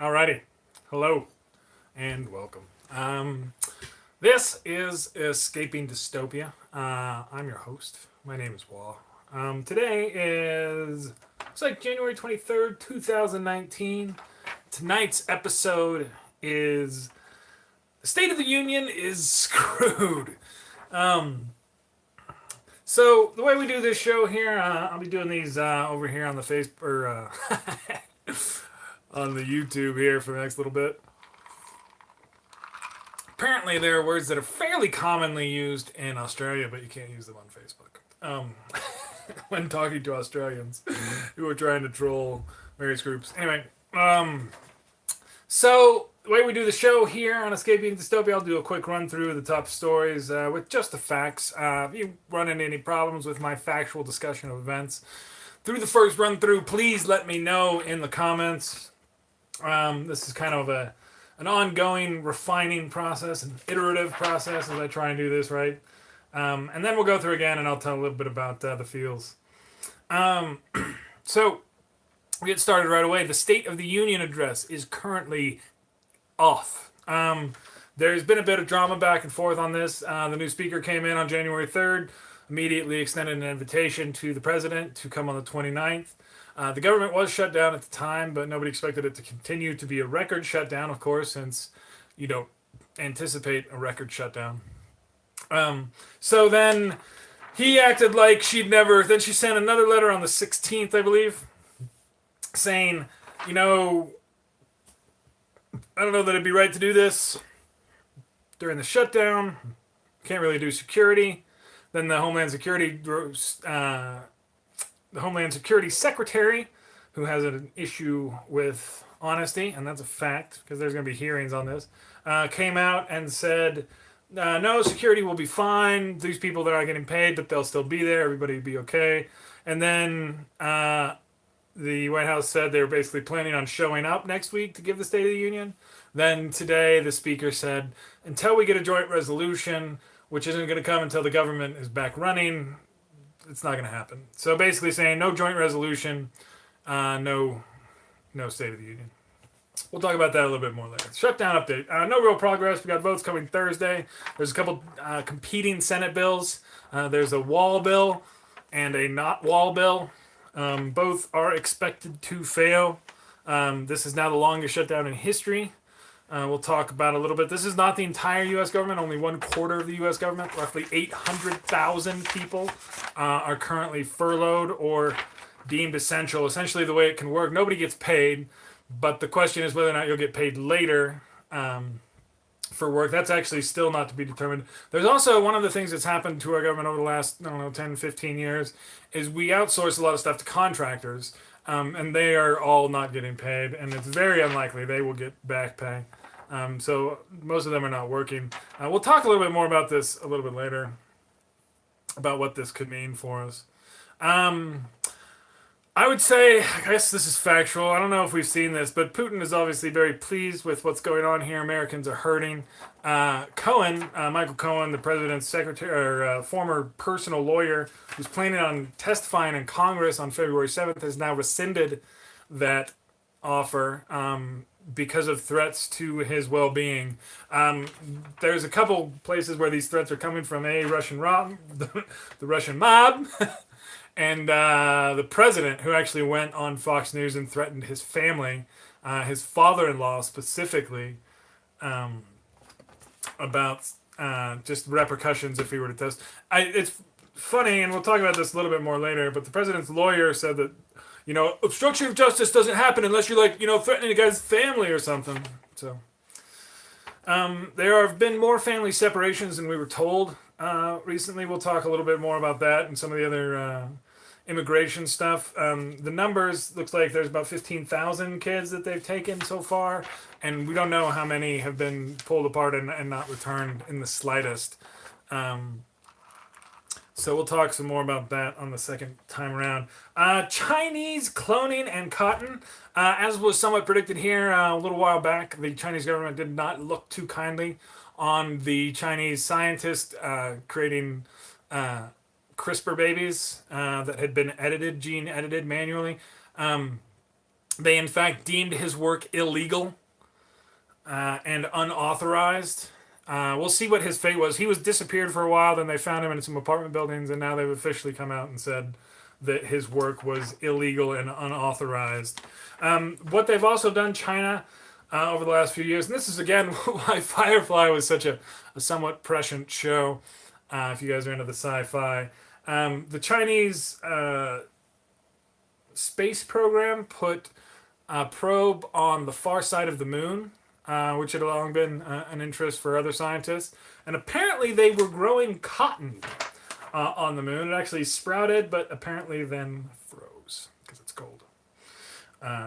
Alrighty, hello and welcome. This is Escaping Dystopia. I'm your host. My name is Wall. Today is looks like January 23rd, 2019. Tonight's episode is the State of the Union is screwed. Um, so the way we do this show here, I'll be doing these over here on the Facebook or on the YouTube here for the next little bit. Apparently, there are words that are fairly commonly used in Australia, but you can't use them on Facebook. When talking to Australians who are trying to troll various groups. Anyway, so the way we do the show here on Escaping Dystopia, I'll do a quick run through of the top stories with just the facts. If you run into any problems with my factual discussion of events through the first run through, please let me know in the comments. This is kind of an ongoing refining process, an iterative process as I try and do this right. And then we'll go through again and I'll tell a little bit about the feels. So we get started right away. The State of the Union address is currently off. There's been a bit of drama back and forth on this. The new speaker came in on January 3rd, immediately extended an invitation to the president to come on the 29th. The government was shut down at the time, but nobody expected it to continue to be a record shutdown, of course, since you don't anticipate a record shutdown. So then he acted like then she sent another letter on the 16th, I believe, saying, I don't know that it'd be right to do this during the shutdown. Can't really do security. Then the Homeland Security Secretary, who has an issue with honesty, and that's a fact because there's going to be hearings on this, came out and said, no, security will be fine. These people, they're not getting paid, but they'll still be there. Everybody will be okay. And then the White House said they were basically planning on showing up next week to give the State of the Union. Then today, the speaker said, until we get a joint resolution, which isn't going to come until the government is back running, it's not going to happen. So basically saying no joint resolution, no State of the Union. We'll talk about that a little bit more later. Shutdown update. No real progress. We got votes coming Thursday. There's a couple competing Senate bills. There's a wall bill and a not wall bill. Both are expected to fail. This is now the longest shutdown in history. We'll talk about a little bit. This is not the entire U.S. government, only 1/4 of the U.S. government. Roughly 800,000 people are currently furloughed or deemed essential. Essentially, the way it can work, nobody gets paid, but the question is whether or not you'll get paid later for work. That's actually still not to be determined. There's also one of the things that's happened to our government over the last, 10, 15 years is we outsource a lot of stuff to contractors, and they are all not getting paid, and it's very unlikely they will get back pay. So most of them are not working. We'll talk a little bit more about this a little bit later, about what this could mean for us. I would say, I guess this is factual. I don't know if we've seen this, but Putin is obviously very pleased with what's going on here. Americans are hurting. Michael Cohen, the president's secretary, or former personal lawyer, who's planning on testifying in Congress on February 7th, has now rescinded that offer because of threats to his well-being. There's a couple places where these threats are coming from. The Russian mob, and the president, who actually went on Fox News and threatened his family, his father-in-law specifically, about just repercussions if he were to test. It's funny, and we'll talk about this a little bit more later, but the president's lawyer said that, obstruction of justice doesn't happen unless you're threatening a guy's family or something. So there have been more family separations than we were told recently. We'll talk a little bit more about that and some of the other immigration stuff. The numbers looks like there's about 15,000 kids that they've taken so far, and we don't know how many have been pulled apart and not returned in the slightest. So we'll talk some more about that on the second time around. Chinese cloning and cotton. As was somewhat predicted here a little while back, the Chinese government did not look too kindly on the Chinese scientists creating CRISPR babies that had been gene edited manually. They, in fact, deemed his work illegal and unauthorized. We'll see what his fate was. He was disappeared for a while, then they found him in some apartment buildings, and now they've officially come out and said that his work was illegal and unauthorized. What they've also done, China, over the last few years, and this is again why Firefly was such a somewhat prescient show, if you guys are into the sci-fi. The Chinese space program put a probe on the far side of the moon, which had long been an interest for other scientists. And apparently they were growing cotton on the moon. It actually sprouted, but apparently then froze because it's cold.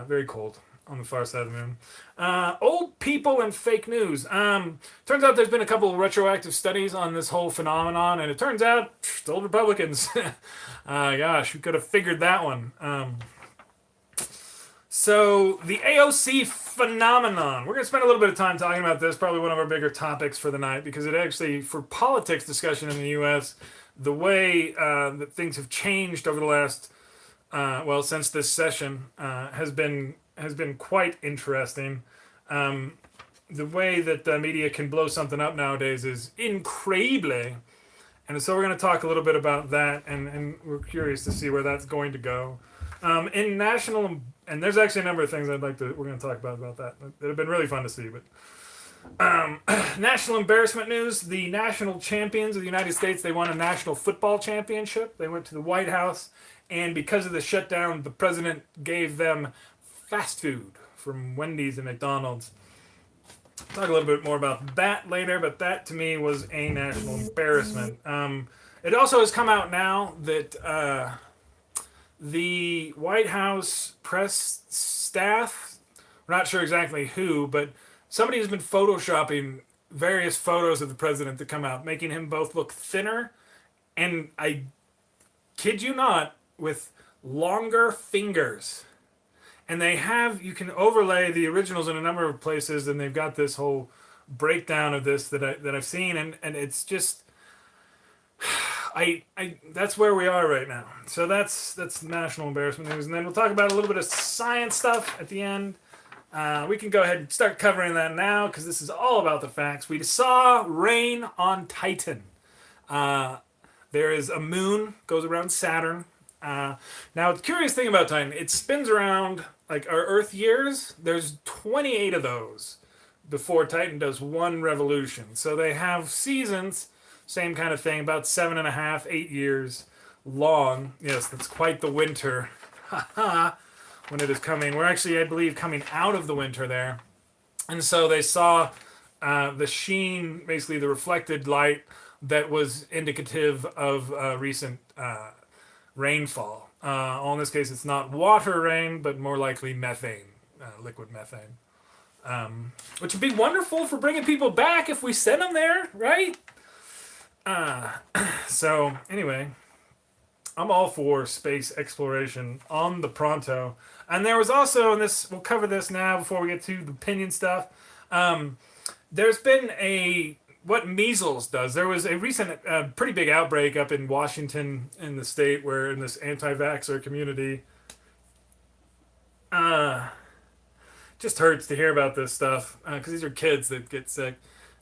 Very cold on the far side of the moon. Old people and fake news. Turns out there's been a couple of retroactive studies on this whole phenomenon, and it turns out still Republicans. Gosh, who could have figured that one? So the AOC phenomenon. We're going to spend a little bit of time talking about this, probably one of our bigger topics for the night, because it actually, for politics discussion in the U.S., the way that things have changed over the last, since this session, has been quite interesting. The way that the media can blow something up nowadays is incredible. And so we're going to talk a little bit about that, and we're curious to see where that's going to go. In national, and there's actually a number of things we're going to talk about that have been really fun to see. But national embarrassment news: the national champions of the United States, they won a national football championship. They went to the White House, and because of the shutdown, the president gave them fast food from Wendy's and McDonald's. Talk a little bit more about that later, but that to me was a national embarrassment. It also has come out now that the White House press staff, we're not sure exactly who, but somebody has been photoshopping various photos of the president to come out, making him both look thinner and, I kid you not, with longer fingers. And you can overlay the originals in a number of places, and they've got this whole breakdown of this that I've seen, and it's just, that's where we are right now. So that's national embarrassment news, and then we'll talk about a little bit of science stuff at the end. We can go ahead and start covering that now because this is all about the facts. We saw rain on Titan. There is a moon, goes around Saturn. Now, the curious thing about Titan, it spins around like our Earth years. There's 28 of those before Titan does one revolution. So they have seasons, same kind of thing, about 7.5, 8 years long. Yes, that's quite the winter. When it is coming. We're actually, I believe, coming out of the winter there. And so they saw the sheen, basically the reflected light that was indicative of recent rainfall. In this case, it's not water rain, but more likely methane, liquid methane. Which would be wonderful for bringing people back if we send them there, right? So, anyway, I'm all for space exploration on the pronto. And there was also, and we'll cover this now before we get to the opinion stuff. There's been what measles does. There was a recent, pretty big outbreak up in Washington in the state where in this anti-vaxxer community. Just hurts to hear about this stuff because these are kids that get sick.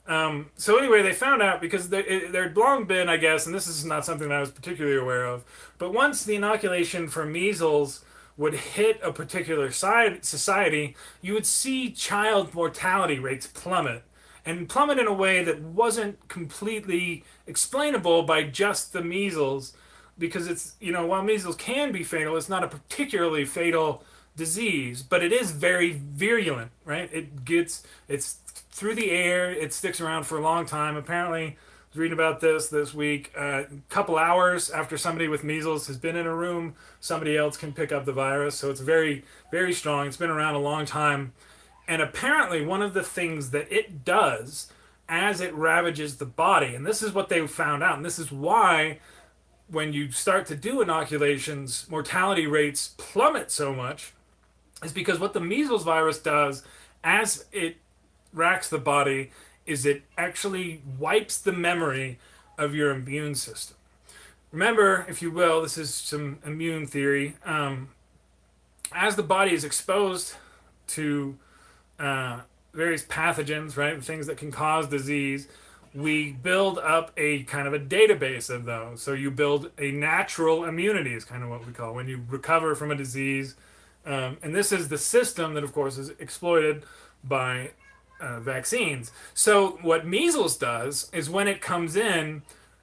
So anyway, they found out because there'd long been, I guess, and this is not something that I was particularly aware of, but once the inoculation for measles would hit a particular society, you would see child mortality rates plummet. And plummet in a way that wasn't completely explainable by just the measles, because it's, while measles can be fatal, it's not a particularly fatal disease, but it is very virulent, right? It's through the air, it sticks around for a long time. Apparently, I was reading about this week, a couple hours after somebody with measles has been in a room, somebody else can pick up the virus, so it's very, very strong. It's been around a long time. And apparently one of the things that it does as it ravages the body, and this is what they found out, and this is why when you start to do inoculations, mortality rates plummet so much, is because what the measles virus does as it racks the body is it actually wipes the memory of your immune system. Remember, if you will, this is some immune theory, as the body is exposed to various pathogens, right, things that can cause disease, we build up a kind of a database of those. So you build a natural immunity, is kind of what we call when you recover from a disease. And this is the system that, of course, is exploited by vaccines. So what measles does is when it comes in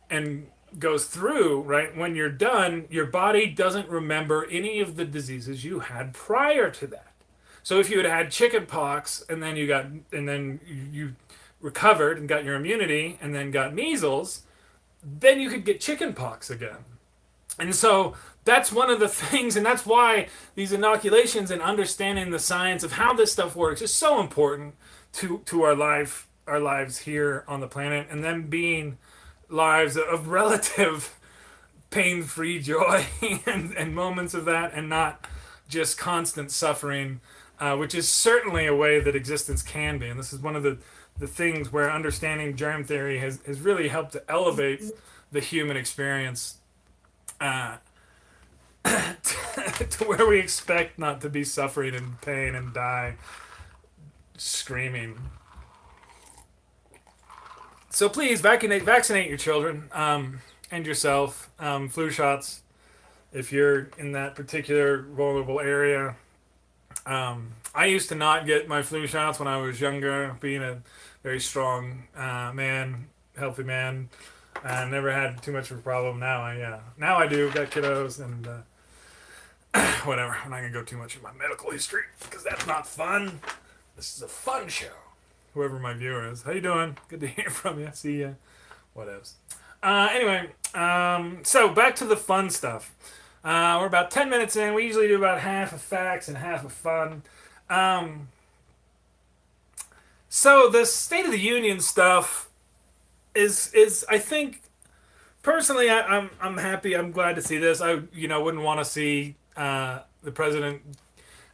and goes through, right, when you're done, your body doesn't remember any of the diseases you had prior to that. So if you had chicken pox and then you recovered and got your immunity and then got measles, then you could get chicken pox again. And so that's one of the things, and that's why these inoculations and understanding the science of how this stuff works is so important to our lives here on the planet, and them being lives of relative pain-free joy and moments of that, and not just constant suffering, which is certainly a way that existence can be. And this is one of the things where understanding germ theory has really helped to elevate the human experience to where we expect not to be suffering and pain and die screaming. So please vaccinate your children and yourself. Flu shots if you're in that particular vulnerable area. I used to not get my flu shots when I was younger, being a very strong man, healthy man. I never had too much of a problem. Now I do. Got kiddos and whatever. I'm not gonna go too much in my medical history because that's not fun. This is a fun show. Whoever my viewer is, how you doing? Good to hear from you. See ya. What else? Anyway, so back to the fun stuff. We're about 10 minutes in. We usually do about half of facts and half of fun. So the State of the Union stuff is I think personally I'm happy. I'm glad to see this. I wouldn't want to see the president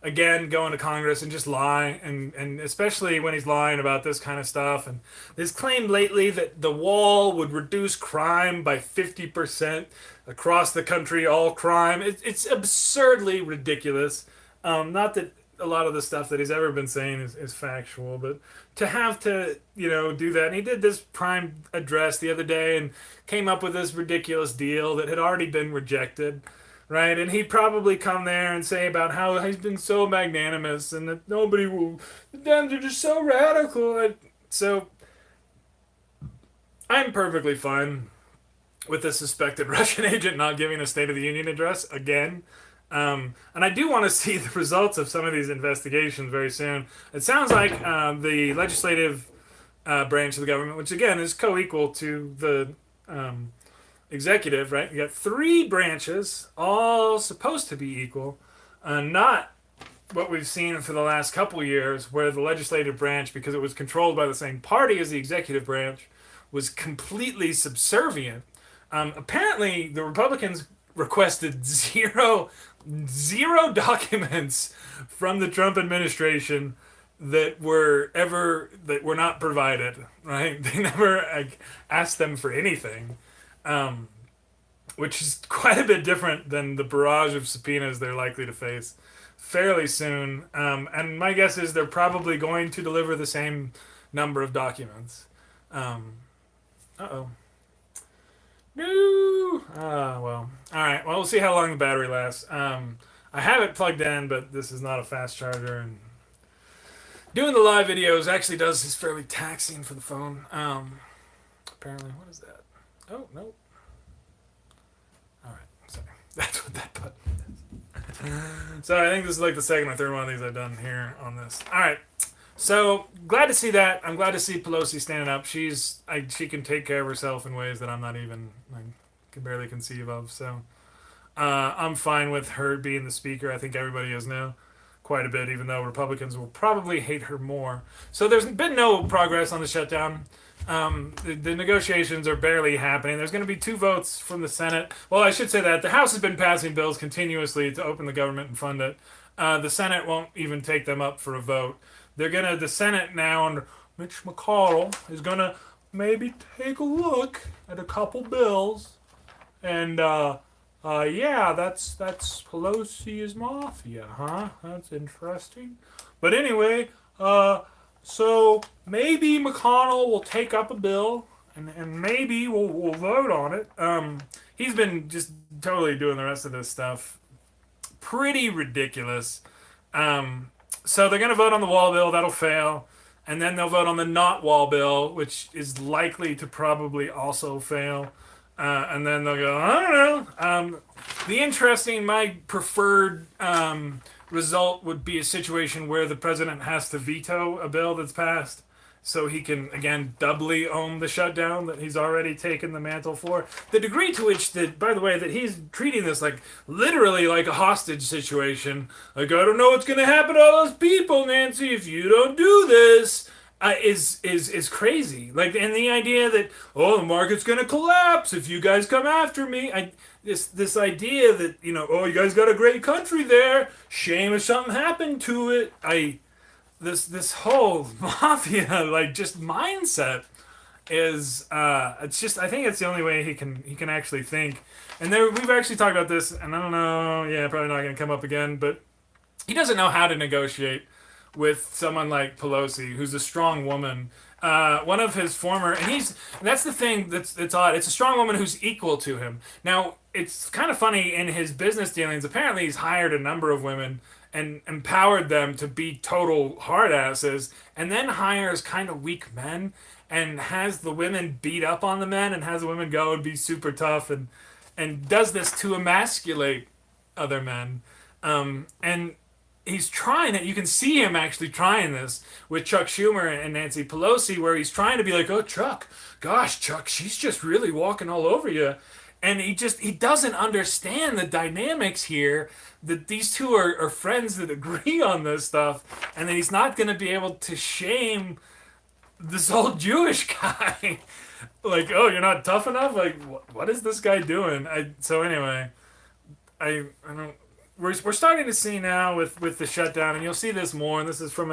again go into Congress and just lie, and especially when he's lying about this kind of stuff. And this claim lately that the wall would reduce crime by 50% across the country, all crime. It's absurdly ridiculous. Not that a lot of the stuff that he's ever been saying is factual, but to have to, do that. And he did this prime address the other day and came up with this ridiculous deal that had already been rejected. Right, and he'd probably come there and say about how he's been so magnanimous and that the Dems are just so radical. So I'm perfectly fine with the suspected Russian agent not giving a State of the Union address again. And I do want to see the results of some of these investigations very soon. It sounds like the legislative branch of the government, which again is co-equal to the executive, right? You got three branches, all supposed to be equal, not what we've seen for the last couple years, where the legislative branch, because it was controlled by the same party as the executive branch, was completely subservient. Apparently, the Republicans requested zero documents from the Trump administration that were not provided. Right? They never asked them for anything. Which is quite a bit different than the barrage of subpoenas they're likely to face fairly soon. And my guess is they're probably going to deliver the same number of documents. Uh-oh. No! Well. Alright, well, we'll see how long the battery lasts. I have it plugged in, but this is not a fast charger. And doing the live videos actually is fairly taxing for the phone. Apparently, what is that? Oh, no. Alright, sorry. That's what that button is. So I think this is like the second or third one of these I've done here on this. Alright, so glad to see that. I'm glad to see Pelosi standing up. She can take care of herself in ways that I'm not even, can barely conceive of. So I'm fine with her being the speaker. I think everybody is now. Quite a bit, even though Republicans will probably hate her more. So there's been no progress on the shutdown. The negotiations are barely happening. There's going to be 2 votes from the Senate. Well, I should say that the House has been passing bills continuously to open the government and fund it. The Senate won't even take them up for a vote. The Senate now under Mitch McConnell is going to maybe take a look at a couple bills and Yeah, that's Pelosi's mafia, huh? That's interesting. But anyway, so maybe McConnell will take up a bill, and maybe we'll vote on it. He's been just totally doing the rest of this stuff pretty ridiculous. Um, so they're going to vote on the wall bill. That'll fail. And then they'll vote on the not wall bill, which is likely to probably also fail. And then they'll go, I don't know. My preferred result would be a situation where the president has to veto a bill that's passed so he can again doubly own the shutdown that he's already taken the mantle for. The degree to which that, by the way, that he's treating this like literally like a hostage situation. Like, I don't know what's going to happen to all those people, Nancy, if you don't do this. Is crazy. Like, and the idea that, oh, the market's gonna collapse if you guys come after me. This idea that, oh, you guys got a great country there. Shame if something happened to it. This whole mafia like just mindset is it's just, I think it's the only way he can actually think. And we've actually talked about this, and I don't know, yeah, probably not gonna come up again, but he doesn't know how to negotiate with someone like Pelosi, who's a strong woman. One of his former, and that's the thing that's odd. It's a strong woman who's equal to him. Now, it's kind of funny in his business dealings. Apparently, he's hired a number of women and empowered them to be total hard asses, and then hires kind of weak men and has the women beat up on the men and has the women go and be super tough and does this to emasculate other men. And he's trying it. You can see him actually trying this with Chuck Schumer and Nancy Pelosi, where he's trying to be like, "Oh, Chuck, gosh, Chuck, she's just really walking all over you," and he doesn't understand the dynamics here. That these two are friends that agree on this stuff, and that he's not going to be able to shame this old Jewish guy. Like, oh, you're not tough enough. Like, what is this guy doing? So anyway, I don't. We're starting to see now with the shutdown, and you'll see this more. And this is from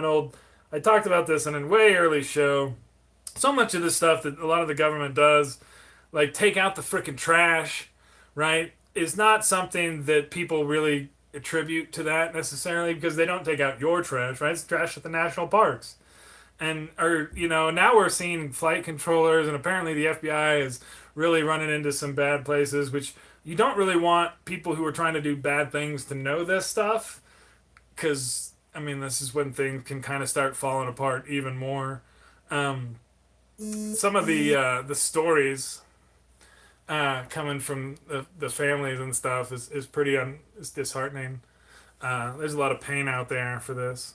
I talked about this in a way early show. So much of this stuff that a lot of the government does, like take out the frickin' trash, right, is not something that people really attribute to that necessarily, because they don't take out your trash, right? It's trash at the national parks. Now we're seeing flight controllers, and apparently the FBI is really running into some bad places, which you don't really want people who are trying to do bad things to know this stuff, because this is when things can kind of start falling apart even more. Some of the stories coming from the families and stuff is pretty is disheartening. There's a lot of pain out there for this.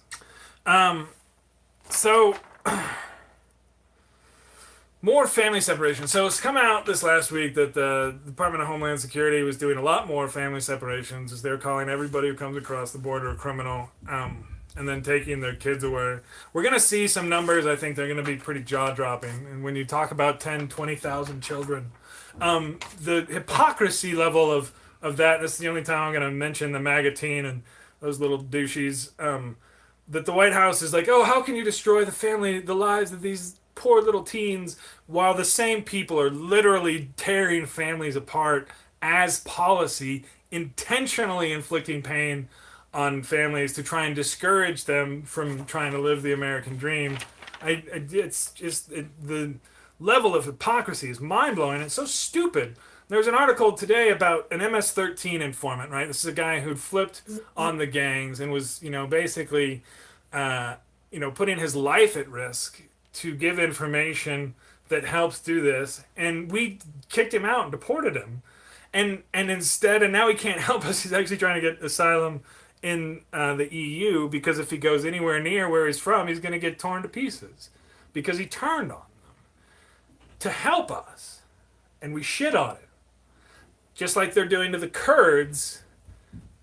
So more family separation. So it's come out this last week that the Department of Homeland Security was doing a lot more family separations, as they're calling everybody who comes across the border a criminal, and then taking their kids away. We're going to see some numbers. I think they're going to be pretty jaw-dropping. And when you talk about 10, 20,000 children, the hypocrisy level of that, this is the only time I'm going to mention the MAGA teen and those little douchies, that the White House is like, oh, how can you destroy the lives of these poor little teens, while the same people are literally tearing families apart as policy, intentionally inflicting pain on families to try and discourage them from trying to live the American dream. It's just the level of hypocrisy is mind-blowing. It's so stupid. There was an article today about an MS-13 informant, right? This is a guy who'd flipped on the gangs and was, basically, putting his life at risk to give information that helps do this. And we kicked him out and deported him. And now he can't help us. He's actually trying to get asylum in the EU, because if he goes anywhere near where he's from, he's going to get torn to pieces, because he turned on them to help us. And we shit on it. Just like they're doing to the Kurds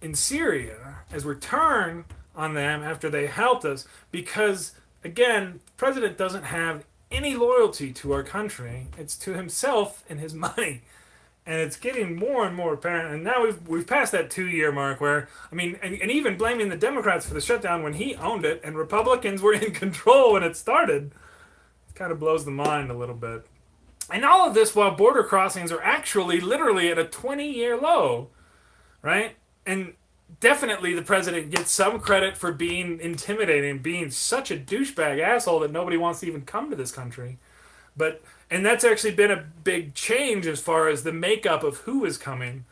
in Syria, as we turn on them after they helped us, because, again, the president doesn't have any loyalty to our country. It's to himself and his money. And it's getting more and more apparent. And now we've passed that 2-year mark where, and even blaming the Democrats for the shutdown when he owned it and Republicans were in control when it started, it kind of blows the mind a little bit. And all of this while border crossings are actually literally at a 20-year low. right? And definitely the president gets some credit for being intimidating, being such a douchebag asshole that nobody wants to even come to this country. But and that's actually been a big change as far as the makeup of who is coming.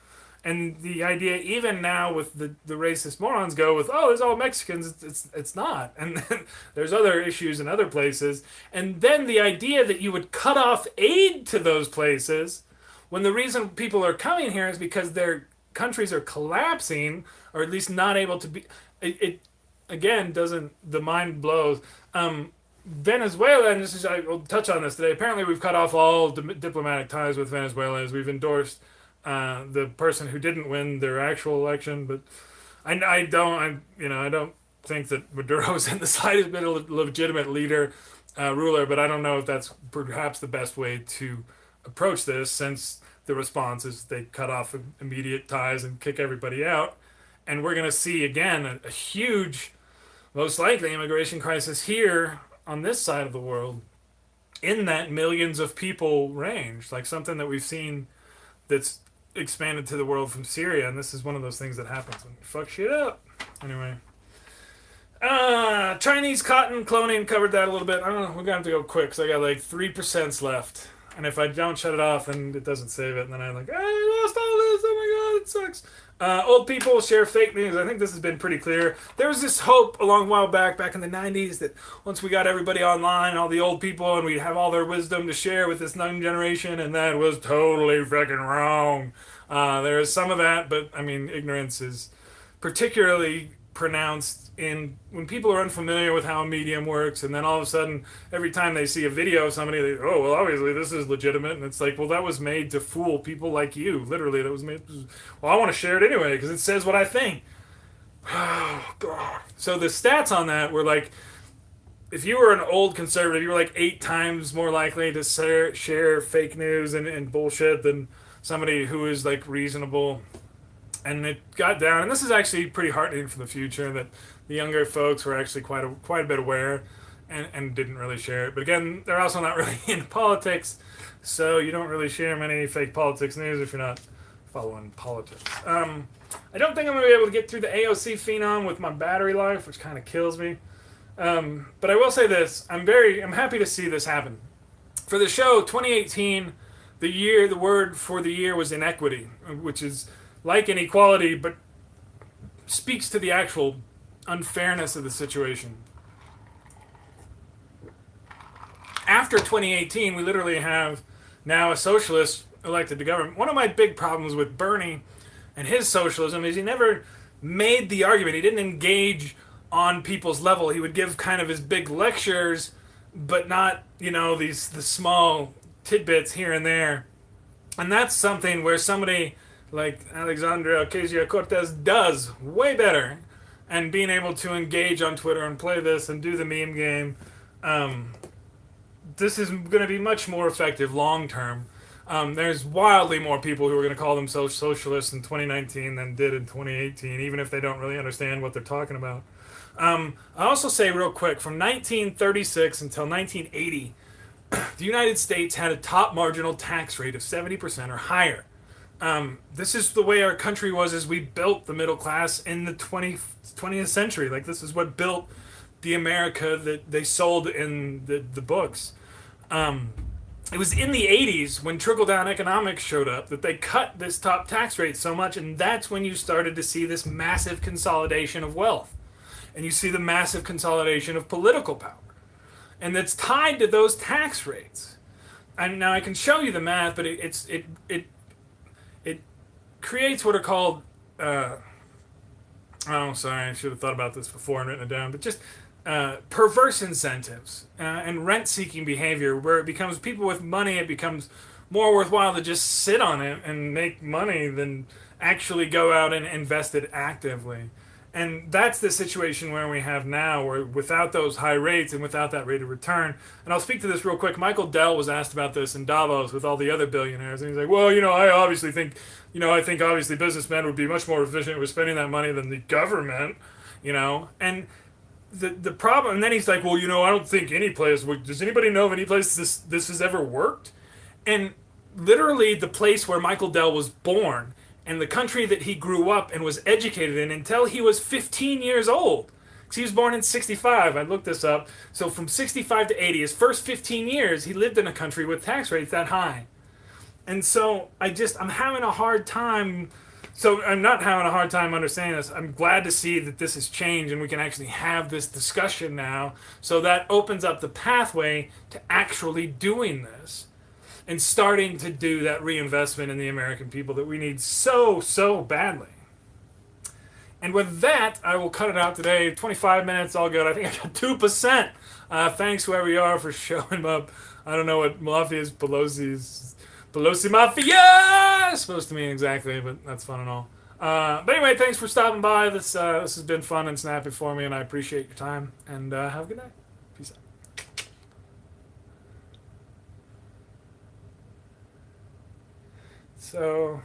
And the idea, even now, with the racist morons go with, oh, it's all Mexicans. It's not, and then there's other issues in other places. And then the idea that you would cut off aid to those places, when the reason people are coming here is because their countries are collapsing, or at least not able to be. It again doesn't the mind blows. Venezuela, and this is I will touch on this today. Apparently, we've cut off all diplomatic ties with Venezuela as we've endorsed the person who didn't win their actual election. But I don't think that Maduro is in the slightest bit a legitimate leader, ruler. But I don't know if that's perhaps the best way to approach this, since the response is they cut off immediate ties and kick everybody out, and we're going to see again a huge, most likely, immigration crisis here on this side of the world, in that millions of people range, like something that we've seen that's expanded to the world from Syria. And this is one of those things that happens when you fuck shit up. Anyway, Chinese cotton cloning, covered that a little bit. I don't know, we're gonna have to go quick because I got like 3% left, and if I don't shut it off and it doesn't save it, and then I'm like, I lost all this, oh my god, it sucks. Old people share fake news. I think this has been pretty clear. There was this hope a long while back in the 90s, that once we got everybody online, all the old people, and we'd have all their wisdom to share with this young generation, and that was totally freaking wrong. There is some of that, but I mean, ignorance is particularly pronounced in when people are unfamiliar with how a medium works, and then all of a sudden, every time they see a video of somebody, they, oh well, obviously this is legitimate, and it's like, well, that was made to fool people like you. Literally, that was made. Well, I want to share it anyway because it says what I think. Oh god. So the stats on that were like, if you were an old conservative, you were like 8 times more likely to share fake news and bullshit than somebody who is like reasonable. And it got down, and this is actually pretty heartening for the future, that the younger folks were actually quite a bit aware, and didn't really share it. But again, they're also not really into politics, so you don't really share many fake politics news if you're not following politics. I don't think I'm going to be able to get through the AOC Phenom with my battery life, which kind of kills me. But I will say this: I'm happy to see this happen. For the show 2018, the word for the year was inequity, which is like inequality, but speaks to the actual unfairness of the situation. After 2018, we literally have now a socialist elected to government. One of my big problems with Bernie and his socialism is he never made the argument. He didn't engage on people's level. He would give kind of his big lectures, but not, the small tidbits here and there. And that's something where somebody like Alexandria Ocasio-Cortez does way better, and being able to engage on Twitter and play this and do the meme game, this is going to be much more effective long term. There's wildly more people who are going to call themselves socialists in 2019 than did in 2018, even if they don't really understand what they're talking about. I also say real quick, from 1936 until 1980, the United States had a top marginal tax rate of 70% or higher. This is the way our country was as we built the middle class in the 20th century. Like, this is what built the America that they sold in the books. It was in the 80s when trickle-down economics showed up that they cut this top tax rate so much, and that's when you started to see this massive consolidation of wealth. And you see the massive consolidation of political power. And that's tied to those tax rates. And now I can show you the math, but it creates what are called, sorry, I should have thought about this before and written it down, but just perverse incentives and rent-seeking behavior, where it becomes people with money, it becomes more worthwhile to just sit on it and make money than actually go out and invest it actively. And that's the situation where we have now, where without those high rates and without that rate of return, and I'll speak to this real quick. Michael Dell was asked about this in Davos with all the other billionaires, and he's like, well, I think obviously businessmen would be much more efficient with spending that money than the government, and the problem, and then he's like, well, I don't think any place, does anybody know of any place this has ever worked? And literally the place where Michael Dell was born and the country that he grew up and was educated in until he was 15 years old. Because he was born in 65. I looked this up. So from 65 to 80, his first 15 years, he lived in a country with tax rates that high. And so I'm having a hard time. So I'm not having a hard time understanding this. I'm glad to see that this has changed and we can actually have this discussion now. So that opens up the pathway to actually doing this and starting to do that reinvestment in the American people that we need so, so badly. And with that, I will cut it out today. 25 minutes, all good. I think I got 2%. Thanks, whoever you are, for showing up. I don't know what Mafia is, Pelosi Mafia is supposed to mean exactly, but that's fun and all. But anyway, thanks for stopping by. This has been fun and snappy for me, and I appreciate your time. And have a good night. Peace out. So